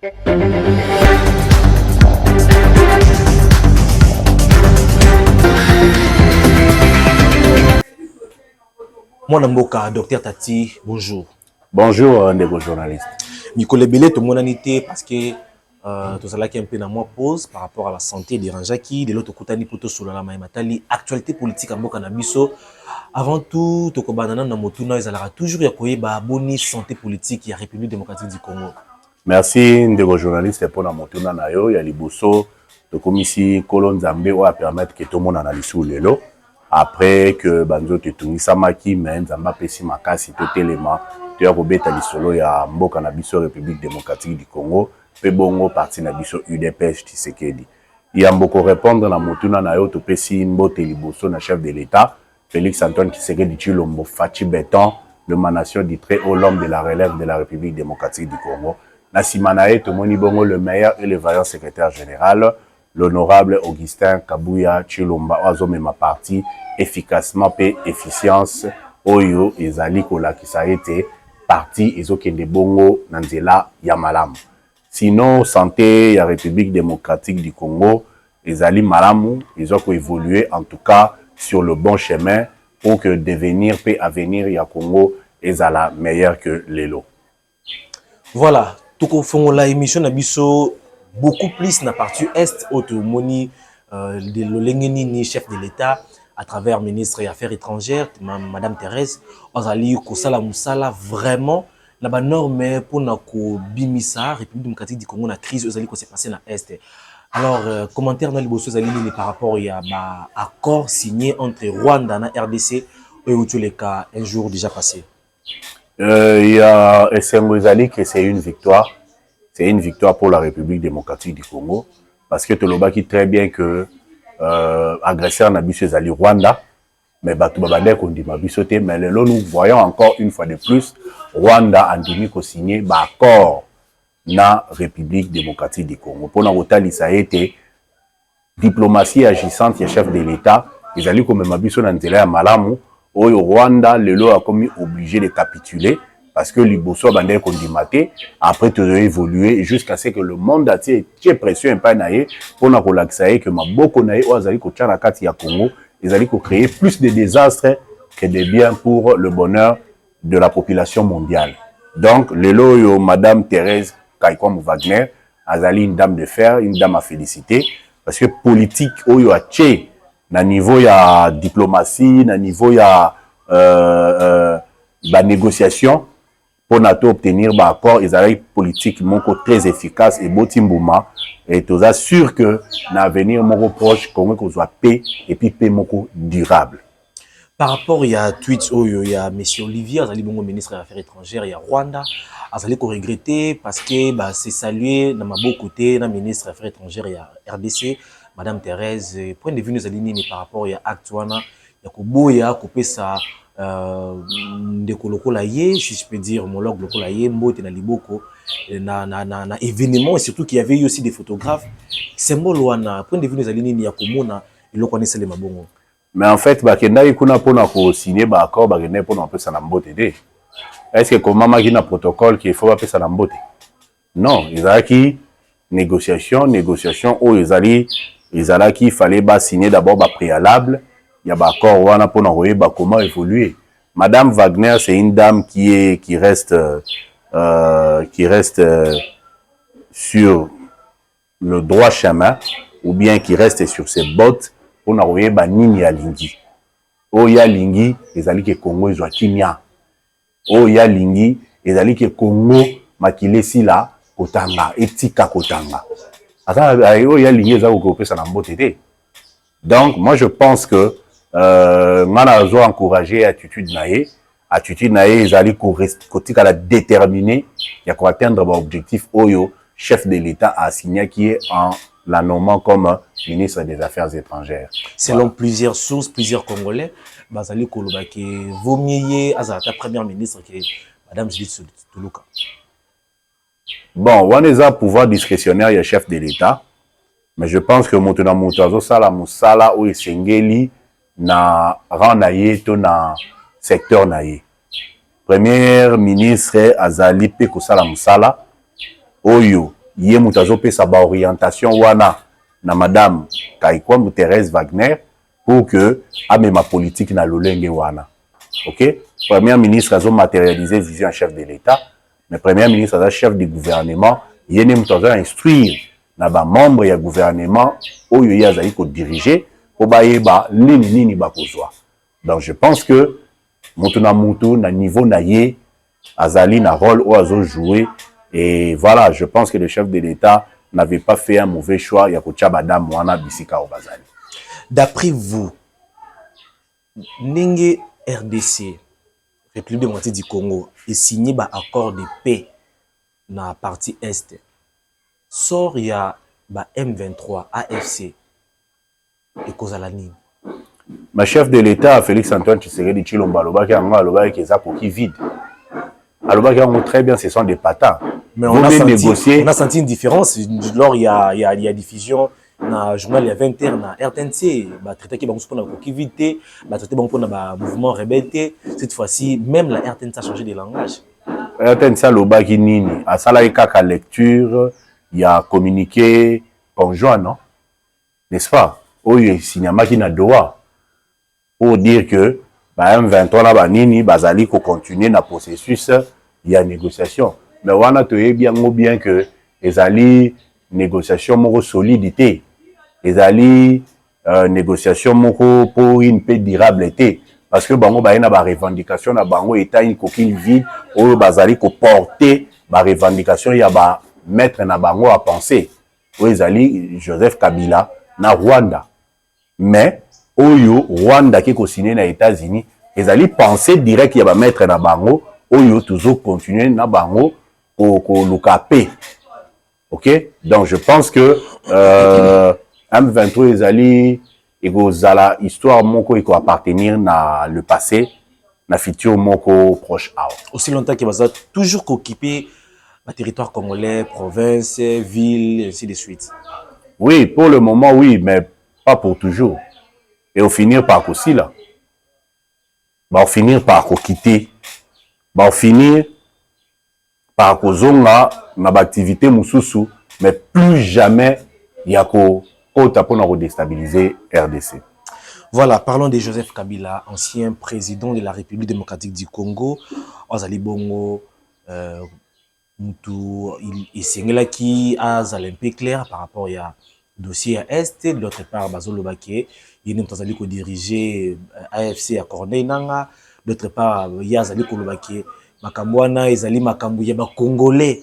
Mon amboka, docteur Tati, bonjour. Bonjour, ndeko journaliste. Mikole Belé, tout mon anité, parce que tout ça là qui est un peu dans moi pause par rapport à la santé des Ranjaki, de l'autre côté, poto sur la maïmatali, actualité politique en boka na biso. Avant tout, toko banana na motuna, ils allaient toujours y accueillir ba boni santé politique et la République démocratique du Congo. Merci, ndeko journaliste, pour la motuna na yo, ya liboso, toko misi kolon zambe ou à permettre que tout le monde analyse ou lelo. Après que banzo te tungi samaki men zamba pesi makasi to telema to ya kobeta lisolo ya mboka na biso République démocratique du Congo pe bongo parti na biso UDPS Tshisekedi ya mboko répondre na motuna na yo to pesi mbote liboso na chef de l'État Félix Antoine Tshisekedi Tshilombo Fachi Beton le manation du très haut l'homme de la relève de la République démocratique du Congo na simanae to moni bongo le meilleur et le vaillant secrétaire général l'honorable Augustin Kabuya Tshilomba Azomema parti efficacement et efficience oyo ezali kolakisa ete parti ezokende bongo na nzela ya malamu. Sinon santé ya République démocratique du Congo ezali malamu ezoko évoluer en tout cas sur le bon chemin pour que devenir et avenir ya Congo ezala meilleur que lelo. Voilà, toko fongola émission na biso beaucoup plus na partie est automoni de l'olengeni ni chef de l'État à travers ministre des Affaires étrangères madame Thérèse Ozali kosala musala vraiment la ba norme pour na ko bimisa République démocratique du Congo na crise ozali ko s'est passé na est. Alors commentaire na liboso ozali ni par rapport ya ba accord signé entre Rwanda na RDC et tous les cas un jour déjà passé. Il y a Essengozali que c'est une victoire. C'est une victoire pour la République démocratique du Congo parce que Toloba qui très bien que agresseur na biso ezali Rwanda mais batu babande kondima biso te mais lelo nous voyons encore une fois de plus Rwanda andimi ko signer ba accord na République démocratique du Congo pour na kotalisa ete diplomatie agissante ya chef de l'État ezali komema biso na nzela ya malamu oyo Rwanda lelo a commis obligé de capituler parce que liboso bandé kondimate après tout évoluer jusqu'à ce que le monde entier ait pression un peu naé pour na kolakisa que maboko naé ozali ko tchana kati ya Congo ezali ko créer plus de désastres que de bien pour le bonheur de la population mondiale. Donc lelo yo madame Thérèse Kaikom Wagner azali une dame de fer, une dame à féliciter parce que politique oyo a tché na niveau ya diplomatie, na niveau ya ba négociation pour obtenir un accord israélien politique très efficace et botimbouma et tout ça sûr que l'avenir moko proche Congo qu'on soit paix et puis paix moko durable. Par rapport il y a tweets où il y a monsieur Olivier Azali bongo ministre des Affaires étrangères il y a Rwanda Azali ko regretter parce que bah c'est salué na mabo côté na ministre des Affaires étrangères il y a RDC madame Thérèse point de vue nous aligner par rapport il y a Actuana il y a Koboya couper ça de koloko ye si je peux dire homologue lokola ye mbote na liboko na événement et surtout qu'il y avait eu aussi des photographes symbole wana point de vue nous aligner ya komona iloko ne sele mabongo mais en fait bakenda ikuna pona ko signer ba accord bakenda pona pesa na mbote de est-ce que comme mama qui na protocole qu'il faut pesa na mbote non izaki négociation o izalaki il fallait ba signer d'abord ba préalable il y a ba accord wana pona koyeba comment évoluer. Madame Wagner, c'est une dame qui reste sur le droit chemin ou bien qui reste sur ses bottes pour n'envoyer banini ya lingi. O ya lingi, ezali ke Congo ezwa kimia. O ya lingi, ezali ke Congo makilesi la kotanga, etika kotanga. Ata o ya lingi ezali ko pesa na mbote te. Donc moi je pense que mana zo encourager attitude nae ezali kotika la déterminer ya ko atteindre ba objectif oyo chef de l'État a signé qui est en la nommant comme ministre des Affaires étrangères. Selon voilà. Plusieurs sources, plusieurs Congolais, bazali koloba ke vomiye azata première ministre que madame Judith Tuluka. Bon, waneza pouvoir discrétionnaire ya chef de l'État, mais je pense que motuna mutazo sala musala ou esengeli na rang naye to na secteur naye. Premier ministre azali pe kosala musala oyo yé moutazo pe sa ba orientation wana na madame Kaikwam Thérèse Wagner pour que ame ma politique na lolenge wana. OK? Premier ministre a matérialisé vision chef de l'État, mais premier ministre a chef du gouvernement, yéné moutazo instruire na ba membre ya gouvernement oyo yazali ko diriger pour ba nini ba kozwa. Donc je pense que mutu na niveau na ye azali na rôle ou azo jouer et voilà, je pense que le chef de l'État n'avait pas fait un mauvais choix ya ko tchabada mwana bisika obazali. D'après vous, Ninge RDC, République démocratique du Congo, est signé un accord de paix dans la partie Est. Sort il y a M23, AFC et Kozalanine. Ma chef de l'État, Félix Antoine Tshisekedi Tshilombo, alobaki que ça coquille vide. Alobaki très bien, ce sont des patins. Mais on a senti une différence lors il y a diffusion. Dans le journal, il y a 20 heures, dans RTNC, traité qui est pour coquivité, traité pour le mouvement rebelle. Cette fois-ci, même la RTNC a changé de langage. RTNC a l'obaki nini. À ça, il y a lecture, il y a communiqué conjoint, non? N'est-ce pas? Oui, il cinéma qui n'a droit. Pour dire que, M23 là, nini, bazali ko continuer dans le processus, il y a négociation. Mais on a bien que, les alliés, négociation, moro solidité. Les alliés, négociation pour une paix durable. Parce que bango ba na ba revendication na bango état une coquille vide ou bazali ko porter ba revendication ya ba mettre na bango à penser. Les alliés Joseph Kabila na Rwanda. Mais oyo Rwanda qui ko signé na États-Unis, les alliés penser direct ya ba mettre na bango oyo toujours continuer na bango ko lukape. OK? Donc je pense que M23 ezali ekozala histoire moko iko appartenir na le passé, na futur moko proche out. Aussi longtemps qu'il va toujours occuper le territoire congolais, province, ville, ainsi de suite. Oui, pour le moment oui, mais pas pour toujours. Et au finir par aussi là. Au finir par quitter. Au finir par kozonga na activité mususu, mais plus jamais yako pour déstabiliser RDC. Voilà, parlons de Joseph Kabila, ancien président de la République démocratique du Congo. Ozali bongo, il s'est qui a un peu clair par rapport à dossier à Est. De l'autre part, Bazolo Baké, il est dirigé AFC à Corneille Nanga. D'autre part, il y a Zali Kolobake, Makambouana, Ezali Makambouya, Congolais.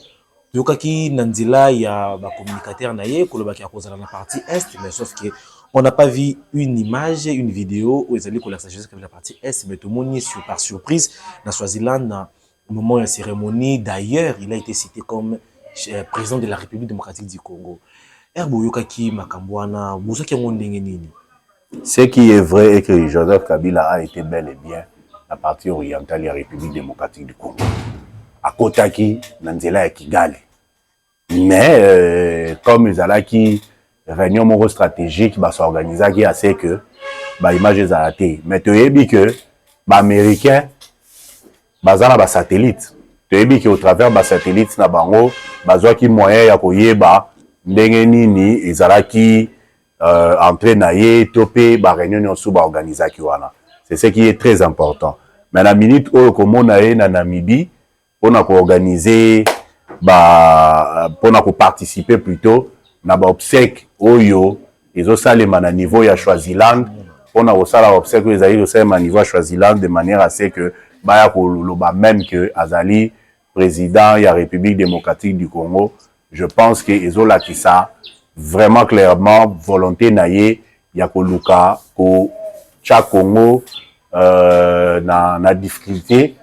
Yokaki Nandila, il y a un communicateur naïe, Kolobaki a causé dans la partie Est, mais sauf que on n'a pas vu une image, une vidéo où ils allaient coller avec la partie Est, mais tout le monde est par surprise dans Swaziland, au moment de la cérémonie. D'ailleurs, il a été cité comme président de la République démocratique du Congo. Erbo Yokaki Makambouana, Bouzaki Nini. Ce qui est vrai est que Joseph Kabila a été bel et bien la partie orientale de la République démocratique du Congo. À Kotaki, Nanzela et Kigali. Mais comme ils allaient qui réunion moro stratégique va s'organiser qui a assez que image est arrêtée. Mais tu as dit que américain bazala ba satellite. Tu as dit que au travers ba satellite na bango bazwa ki moyen ya koyeba ndenge nini ezala ki entraîner topé ba réunion sous ba organiser ki wana. C'est ce qui est très important. Mais la minute où comme on a na Namibie on a organiser pour participer plutôt na ba obsèque oyo ezosalema na niveau ya Swaziland on a osala obsèque ezali osalema niveau ya Swaziland de manière à ce que baya koloba même que azali président ya République démocratique du Congo. Je pense que ezola qui ça vraiment clairement volonté naie ya koluka ko cha Congo na difficulté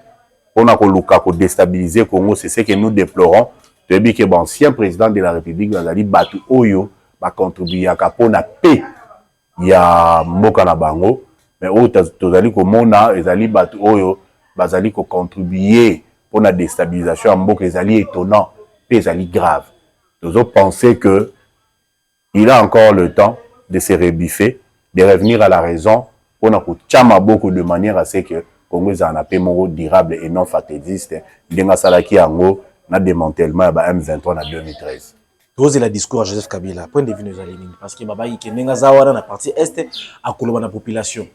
on a koluka ko déstabiliser Congo. C'est ce que nous déplorons. Tu as dit que l'ancien président de la République Bazali Batu Oyo va contribuer à la paix. Il y a Moka na bango, mais Tozali Komona, Ezali Batu Oyo, Bazali ko contribuer pour la déstabilisation en Moka, Ezali étonnant, puis Ezali grave. Nous pensons que il a encore le temps de se rebiffer, de revenir à la raison pour nous chama beaucoup de manière à ce que Congo ait un paix durable et non fataliste. Denga Salaki Ango na démantèlement à M23 en 2013. Dose la discours à Joseph Kabila. Point de vue nous allons parce que Baba Ikenenga Zawara na partie est à la population.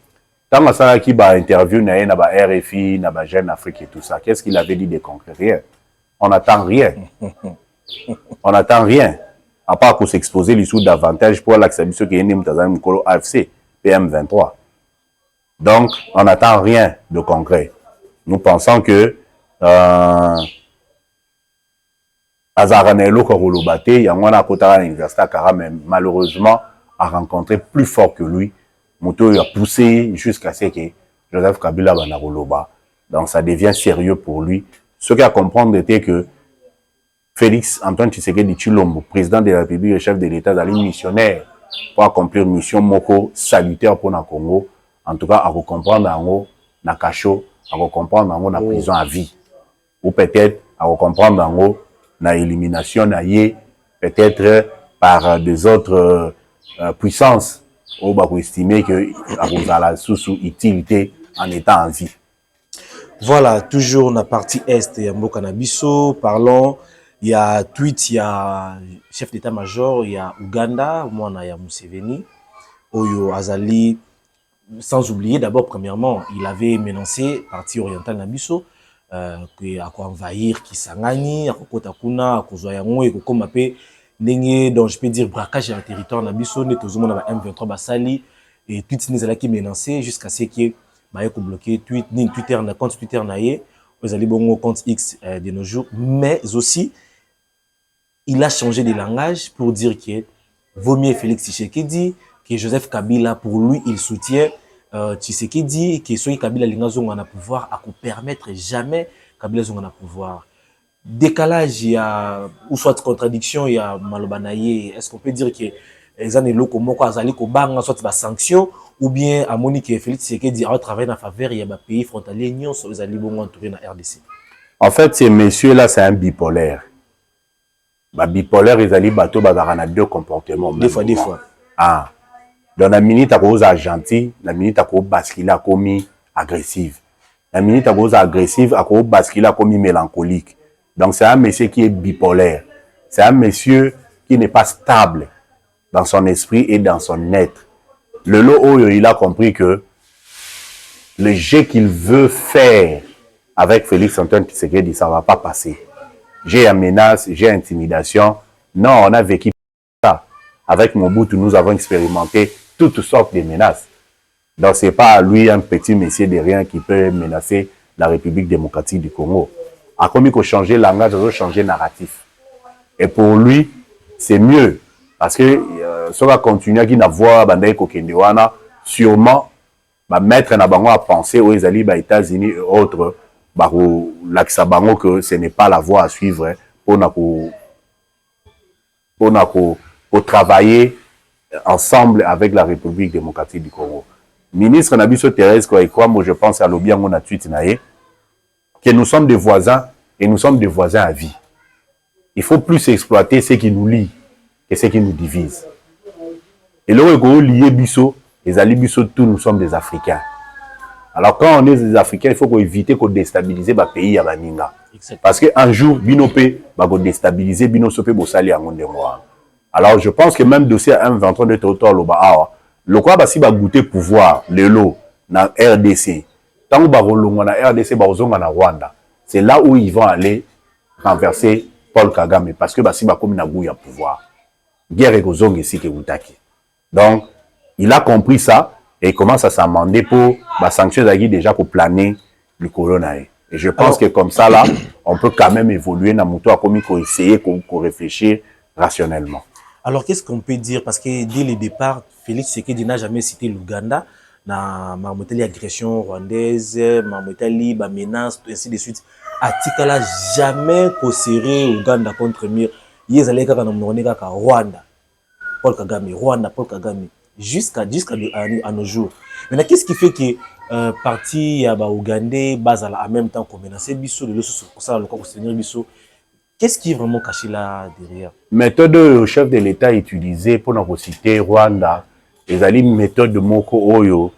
Tant que ça qui va interview na RFI, na Jeune Afrique et tout ça, qu'est-ce qu'il avait dit de concret? Rien. On n'attend rien. On n'attend rien. À part qu'on s'exposer les sous davantage pour l'accès qui est né au AFC, PM23. Donc, on n'attend rien de concret. Nous pensons que Azaranelo Korolobate, Yangwana Kotara l'université à malheureusement, a rencontré plus fort que lui. Moto a poussé jusqu'à ce que Joseph Kabila Banaroloba. Donc, ça devient sérieux pour lui. Ce qu'il y a à comprendre était que Félix Antoine Tshisekedi Tshilombo, président de la République et chef de l'État, est missionnaire pour accomplir une mission moko salutaire pour le Congo. En tout cas, à comprendre en na cachot, à comprendre en na prison à vie. Ou peut-être à comprendre en na élimination na yé, peut-être par des autres puissances, où on peut estimer que à la sous-utilité en étant en vie. Voilà, toujours na partie est, il y a Mboka Nabiso, parlons. Il y a tweet, il y a chef d'état-major, il y a Ouganda, moi il y a Museveni, Oyo Azali, sans oublier d'abord, premièrement, il avait menacé partie orientale Nabiso, que à quoi envahir Kisangani, à quoi Kotakuna, à quoi Zoyango, et comme appelé Nengue, donc je peux dire braquage sur le territoire Nabiso, net aux hommes M23 Basali, et tweet n'est qui menacé jusqu'à ce que Bayeko bloqué tweet, ni Twitter, na compte Twitter naïe, vous allez bon au compte X de nos jours, mais aussi il a changé de langage pour dire que vaut mieux Félix Tshisekedi, que Joseph Kabila, pour lui, il soutient Tshisekedi, que soit Kabila Lingazong en a pouvoir, à ne permettre jamais Kabila Zong en a pouvoir. Décalage, il y a, ou soit contradiction, il y a Malobanaye. Est-ce qu'on peut dire que les années locaux, Moko Azali, Kobang, soit la sanction, ou bien à Monique et Félix Tshisekedi a travaillé en faveur, il y a un pays frontalier, Nyon, sur les alliés bon entourés dans la RDC. En fait, ces messieurs-là, c'est un bipolaire. Bah, bipolaire, ils allaient bateau, bah, on a deux comportements. Des fois. Ah. Dans la minute, à cause gentil, la minute, à cause basculer, à cause agressive. La minute, à cause agressive, à cause basculer, à cause mélancolique. Donc, c'est un monsieur qui est bipolaire. C'est un monsieur qui n'est pas stable dans son esprit et dans son être. Le lot, il a compris que le jeu qu'il veut faire avec Félix Antoine Tshisekedi, ça ne va pas passer. J'ai une menace, j'ai intimidation. Non, on a vécu ça. Avec Mobutu, nous avons expérimenté toutes sortes de menaces. Donc, ce n'est pas lui, un petit monsieur de rien, qui peut menacer la République démocratique du Congo. A comme il faut changer le langage, il faut changer le narratif. Et pour lui, c'est mieux. Parce que si on va continuer à voir Bandaï Kokendewana, sûrement, mettre un abango à penser aux États-Unis et autres, l'Axabango que ce n'est pas la voie à suivre pour travailler ensemble avec la République démocratique du Congo. Ministre Nabiso Thérèse Kouaïkouam, moi je pense à l'Obiango na tweet naé, que nous sommes des voisins et nous sommes des voisins à vie. Il faut plus exploiter ce qui nous lie que ce qui nous divise. Et là où lié biso, les alliés biso tous nous sommes des Africains. Alors quand on est des Africains, il faut éviter qu'on déstabilise le pays à Baninga. Parce qu'un jour, Binopé va déstabiliser Binosopé Bossali à Mondémoa. Alors je pense que même dossier M23 de territoire Loba, le quoi si va goûter pouvoir, le lot, dans RDC. Tant que Barolongo na RDC, Barozonga na Rwanda. C'est là où ils vont aller renverser Paul Kagame. Parce que si va comme na gouille à pouvoir. Guerre et Gozong ici que vous taquez. Donc, il a compris ça. Et il commence à s'amender pour sanctionner déjà pour planer le coronavirus. Et je pense que comme ça, là, on peut quand même évoluer dans le comme il essayer qu'on réfléchir rationnellement. Alors, qu'est-ce qu'on peut dire? Parce que dès le départ, Félix Tshisekedi n'a jamais cité l'Ouganda. Dans Marmotali agression rwandaise, Marmotali menace, ainsi de suite. Atikala jamais considéré l'Ouganda contre Mir. Ils allaient quand on Rwanda. Paul Kagame, Rwanda, Paul Kagame. Jusqu'à nos jours. Maintenant, qu'est-ce qui fait que parti Ougandais base en même temps qu'on menace Bissau, le ça le soutenir Bissau. Qu'est-ce qui est vraiment caché là derrière? Méthode le chef de l'État utilisée pour nous citer Rwanda, les alliés méthode de Moko Oyo,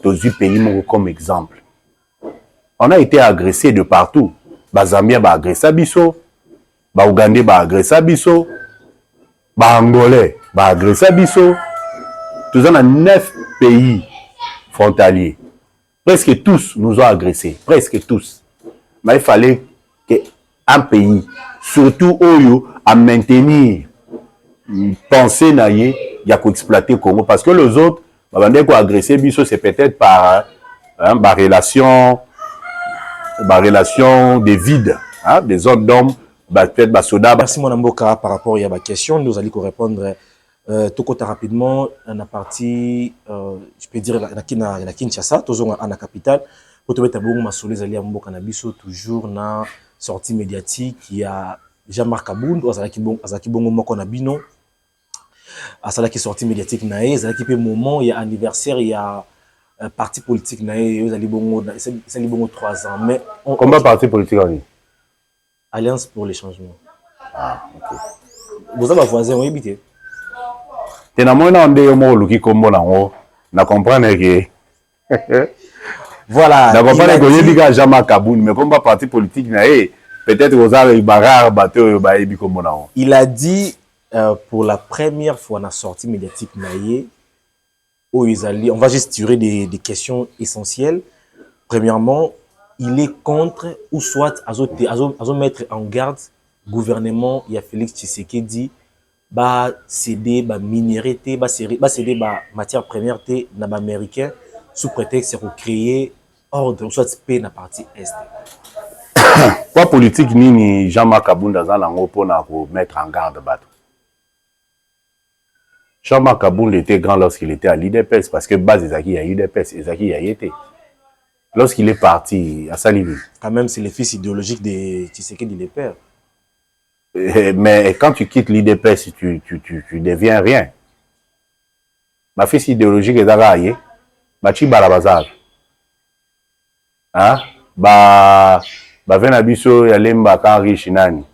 tous les pays Moko comme exemple. On a été agressé de partout. Zambia a agressé Bissau, Ougandais a agressé Bissau. Angolais, agressé biso. Tous en 9 pays frontaliers. Presque tous nous ont agressés. Presque tous. Mais il fallait qu'un pays, surtout Oyo, à maintenir penser naïe, il y a qu'à exploiter le Congo. Parce que les autres, agressé biso, c'est peut-être par relation des vides, des autres d'hommes, peut-être soda. Merci mon Mboka par rapport à ma question. Nous allons répondre tout côté rapidement. On a parti, je peux dire, la Kinshasa, toujours en la capitale. Pour te mettre à bon, ma soleil ali Mboka Nabiso, toujours na sortie médiatique. Il y a Jean-Marc Abound, Azaki Bongo Moko Nabino. À ça qui est sortie médiatique nae, ça qui peut moment, il y a anniversaire, il y a parti politique nae, vous allez bongo, c'est les bongo 3 ans. Mais combien parti politique en ligne? Alliance pour les changements. Ah, ok. Vous avez un voisin, vous habitez. Tu n'as pas de combo na comprendre que voilà. Na comprendre que il y a Jean-Marc Abound, mais comme parti politique nae, peut-être vous avez bagarre bateau ba ebi combo na. Il a dit pour la première fois dans la sortie médiatique naïe, on va juste tirer des questions essentielles. Premièrement, il est contre ou soit à mettre en garde gouvernement, il y a Félix Tshisekedi ba céder ba minéralité, ba céder ba matière première té na ba américain sous prétexte de créer ordre soit paix na partie est. Quoi politique ni Jean-Marc Abound dans lango pour mettre en garde bateau. Jean-Marc Abound était grand lorsqu'il était à l'IDPS parce que base Ezaki a l'IDPS, Ezaki a été. Lorsqu'il est parti à Salivi. Quand même, c'est le fils idéologique de Tshisekedi les pères. Mais quand tu quittes l'IDPS, tu deviens rien. Ma fils idéologique est d'Agaye. Bachi Balabazar. Hein? Venabiso Yalemba Kanri Shinani.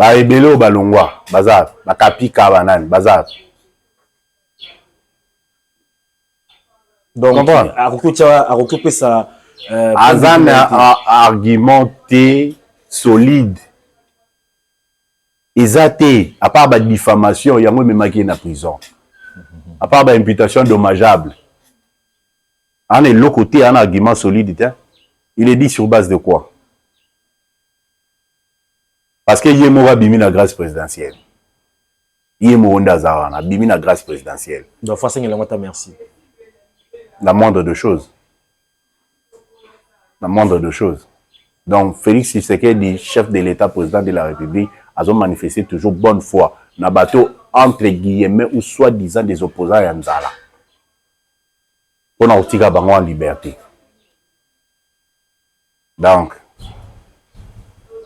Ebelo Balongwa. Bazar. Kapi Kabanan. Bazar. Donc, à recouper ça. Azan a argumenté solide. Exacté, à part la diffamation, il y a même qui est en prison. À part l'imputation dommageable. On est de l'autre côté, un argument solide. Il est dit sur base de quoi? Parce que il y a bimi la grâce présidentielle. Il y a bimi la grâce présidentielle. Donc, merci. La moindre de choses. La moindre de choses. Donc, Félix Tshisekedi, chef de l'État, président de la République, a manifesté toujours bonne foi. Na bateau, entre guillemets, ou soi-disant des opposants à Nzala. On a aussi en liberté. Donc,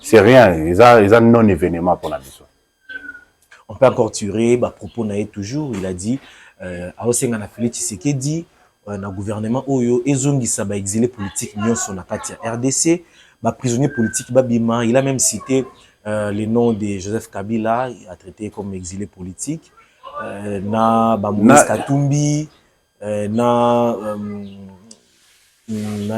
c'est rien. Ils ont non-événement pour la mission. On peut encore tirer, propos naïe toujours, il a dit, à Osengana Félix Tshisekedi, na gouvernement Oyo, ezongisa ba exilé politique nyonso na kati ya RDC, ba prisonnier politique babima, il a même cité le nom de Joseph Kabila, il a traité comme exilé politique, na ba Moïse Katumbi, na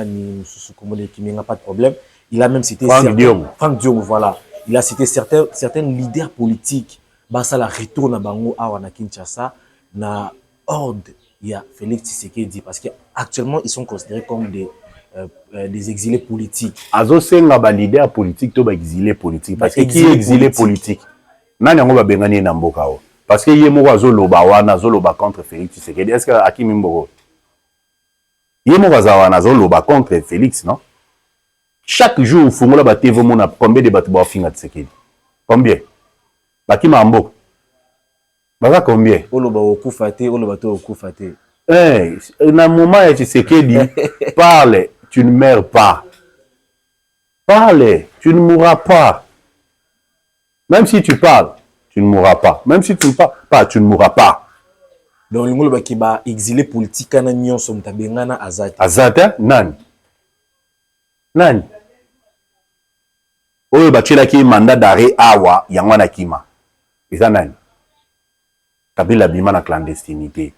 ni Susukomole qui n'a pas de problème, il a même cité Franck Diom, voilà. Il a cité certains leaders politiques, ba ça la retourne à bango awa na Kinshasa na ordre. Il y a Félix Tshisekedi parce qu'actuellement, ils sont considérés comme des exilés politiques. Azo senga ba leader politique to ba exilé politique parce que qui est exilé politique nani ngo ba bengani na mboka o parce que yemo azo loba wana azo loba contre Félix Tshisekedi est-ce que Akimi Mboko yemo wana azo loba contre Félix non chaque jour fungola ba TV mona combien de bato ba finga Tshisekedi combien bakima Mboko baza combien? Oloba okufate, oloba to okufate. Na moment où Tshisekedi parle, tu ne meurs pas. Parle, tu ne mourras pas. Même si tu parles, tu ne mourras pas. Même si tu ne parles pas, tu ne mourras pas. Donc le ngolo ki ba exilé politique na nyonso mtabengana azati. Azata nani? Nani? Oyo bachela ki mandat d'arrêt awa yangwana kima. Eza nani? Kabila bima na clandestinité.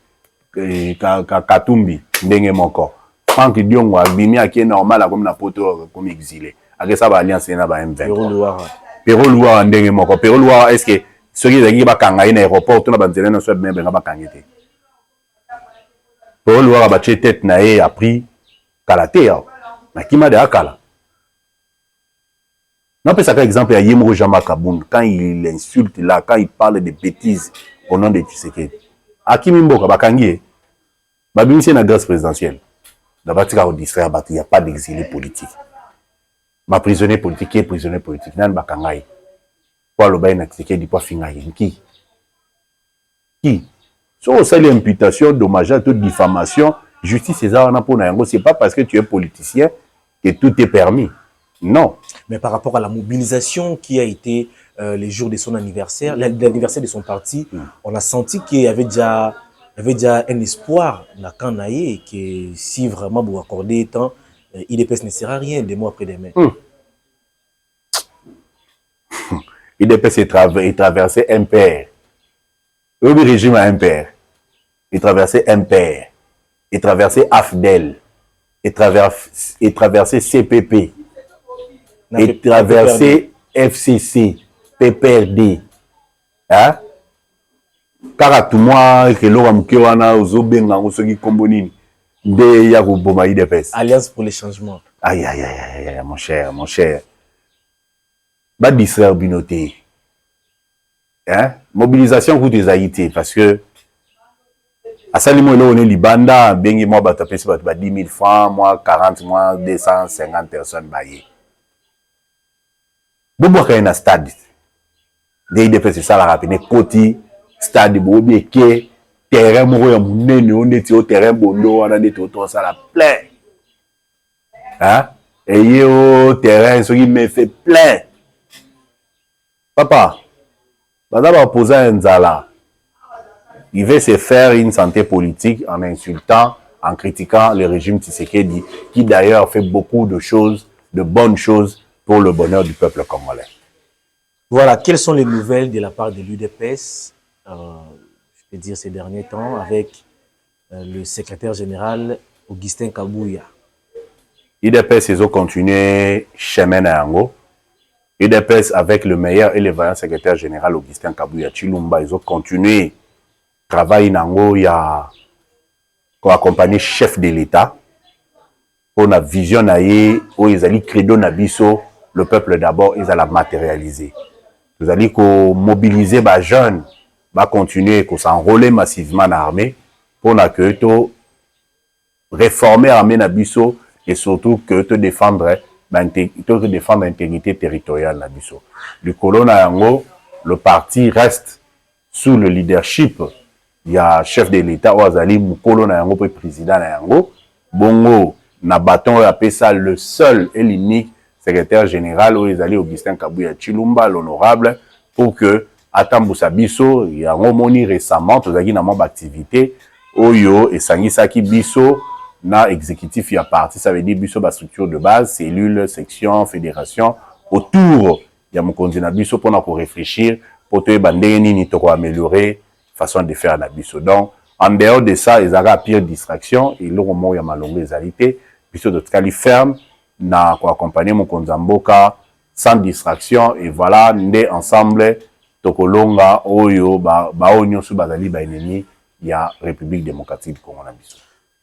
Katumbi ndenge moko. Franck Diongo abimi aki normal comme na poto comme exilé. Avec ça ba alliance na ba M23. Pero Louara ndenge moko. Pero Louara est-ce que Ceux qui ont bakanga in aéroport, tout na banzela na soit bien benga bakangete. Pour le voir abaché tête naé a pris kalaté. Na kima de akala. Non, pas ça par exemple, il y a Yemro Jama Kaboun, quand il insulte là, quand il parle de bêtises au nom de Tshisekedi. Akimi Mboka, Bakangi, Babimi, c'est une grâce présidentielle. D'abord, il n'y a pas d'exilé politique. Ma prisonnier politique, qui est prisonnier politique, nan Bakangai. Pour le bain Tshisekedi, pour Fingaï. Qui? Sur ça, l'imputation, dommage, toute diffamation, justice, c'est ça, c'est pas parce que tu es politicien que tout est permis. Non. Mais par rapport à la mobilisation qui a été les jours de son anniversaire, l'anniversaire de son parti, on a senti qu'il y avait déjà un espoir dans Kanaï et que si vraiment vous accordez temps, IDPS ne sera rien des mois après demain. IDPS est traversé MPR. Le régime a MPR. Il traversé MPR. Il traversé AFDEL. Il traversé CPP. Et traversé FCC, PPRD. Hein? Car à tout moi, que l'on a moukéwana, aux obenga, aux sogi kombonini, de Yakuboma IDPS. Alliance pour les changements. Aïe, aïe, aïe, aïe, mon cher, mon cher. Ba distraire binoté. Hein? Mobilisation pour des Haïti, parce que, à Salimo, on est Libanda, bengi moi, bah, tapé, bah, 10 000 francs, moi, 40, moi, 250 personnes, bah, Bobo ka na stade de IDPS c'est ça la rapide koti stade bobi ke terrain moko ya munene on est au terrain bondo on a des tout ça la plein hein et yo terrain ce qui me fait plein papa bada ba poser un zala il veut se faire une santé politique en insultant en critiquant le régime Tshisekedi qui d'ailleurs fait beaucoup de choses de bonnes choses pour le bonheur du peuple congolais. Voilà, quelles sont les nouvelles de la part de l'UDPS, je peux dire ces derniers temps, avec le secrétaire général Augustin Kabouya? UDPS, ils ont continué chemin à Yango. UDPS, avec le meilleur et le vaillant secrétaire général Augustin Kabouya Chilumba, ils ont continué travailler dans Yango, il y a accompagné chef de l'État pour la vision où ils allaient credo nabiso. Le peuple d'abord, ils allaient matérialiser. Vous allez mobiliser les jeunes, continuer à s'enrôler massivement dans l'armée pour que réformer l'armée nabiso et surtout que défendre l'intégrité territoriale nabiso. Le colon Yango, le parti reste sous le leadership. Il y a chef de l'État Ouazali Mukolo Yango pour président Yango. Bongo na bâton appelé ça le seul et l'unique secrétaire général où ils allaient Augustin Kabouya Chilumba, l'honorable, pour que Atambousa Biso, il y a un récemment, tout ça qui n'a pas d'activité, Oyo et Sangisaki Biso, na exécutif, il y a parti, ça veut dire Biso, ba structure de base, cellule, section, fédération, autour, il y a mon candidat Biso pour réfléchir, pour te bandeni ni to améliorer façon de faire la Biso. Donc, en dehors de ça, ils avaient pire distraction, et là, au moment où il y a ma longue réalité, Biso de Tkali ferme, na ko accompagner mon Konzamboka sans distraction et voilà ndé ensemble tokolonga oyo ba onyo su bazali ba ennemi ya République démocratique du Congo na biso.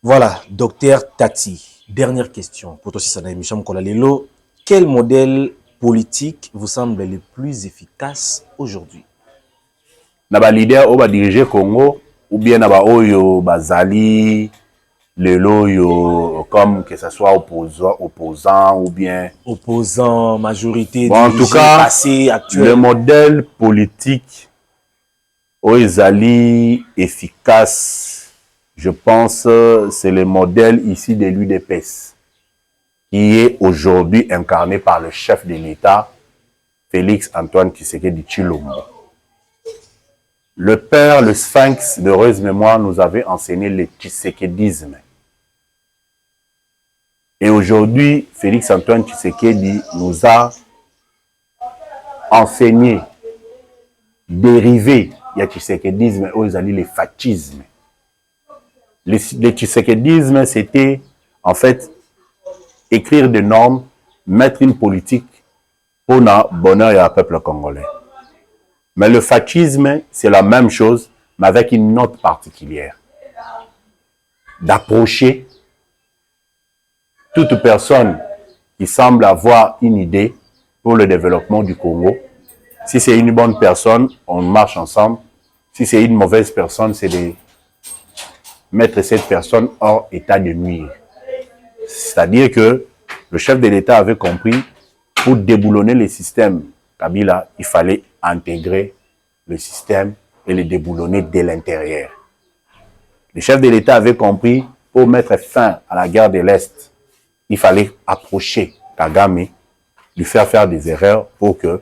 Voilà, docteur Tati, dernière question pour toi si ça na émission ko la lelo, quel modèle politique vous semble le plus efficace aujourd'hui? Na ba leader o ba diriger Congo ou bien na ba oyo bazali le loyo comme que ce soit opposant ou bien opposant, majorité, bon, en tout cas, passé, actuel. Le modèle politique Oezali efficace, je pense, c'est le modèle ici de l'UDPS qui est aujourd'hui incarné par le chef de l'État, Félix Antoine Tshisekedi Tshilombo. Le père, le sphinx d'heureuse mémoire, nous avait enseigné le tshisekedisme. Et aujourd'hui, Félix Antoine Tshisekedi nous a enseigné, dérivé, il y a tshisekedisme, où ils allaient le fascisme. Le tshisekedisme, c'était en fait écrire des normes, mettre une politique pour le bonheur et le peuple congolais. Mais le fascisme, c'est la même chose, mais avec une note particulière. D'approcher toute personne qui semble avoir une idée pour le développement du Congo. Si c'est une bonne personne, on marche ensemble. Si c'est une mauvaise personne, c'est de mettre cette personne hors état de nuire. C'est-à-dire que le chef de l'État avait compris, pour déboulonner le système Kabila, il fallait intégrer le système et le déboulonner de l'intérieur. Le chef de l'État avait compris, pour mettre fin à la guerre de l'Est, il fallait approcher Kagame, lui faire des erreurs pour que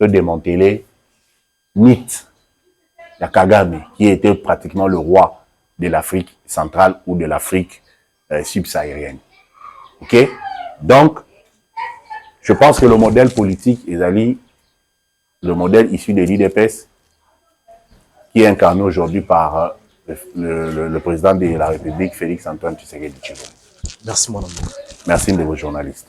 le démanteler mythe de Kagame, qui était pratiquement le roi de l'Afrique centrale ou de l'Afrique subsaharienne. Ok? Donc, je pense que le modèle politique, le modèle issu de l'IDPS, qui est incarné aujourd'hui par le président de la République, Félix Antoine Tshisekedi Tshilombo. Merci, mon amour. Merci de vos journalistes.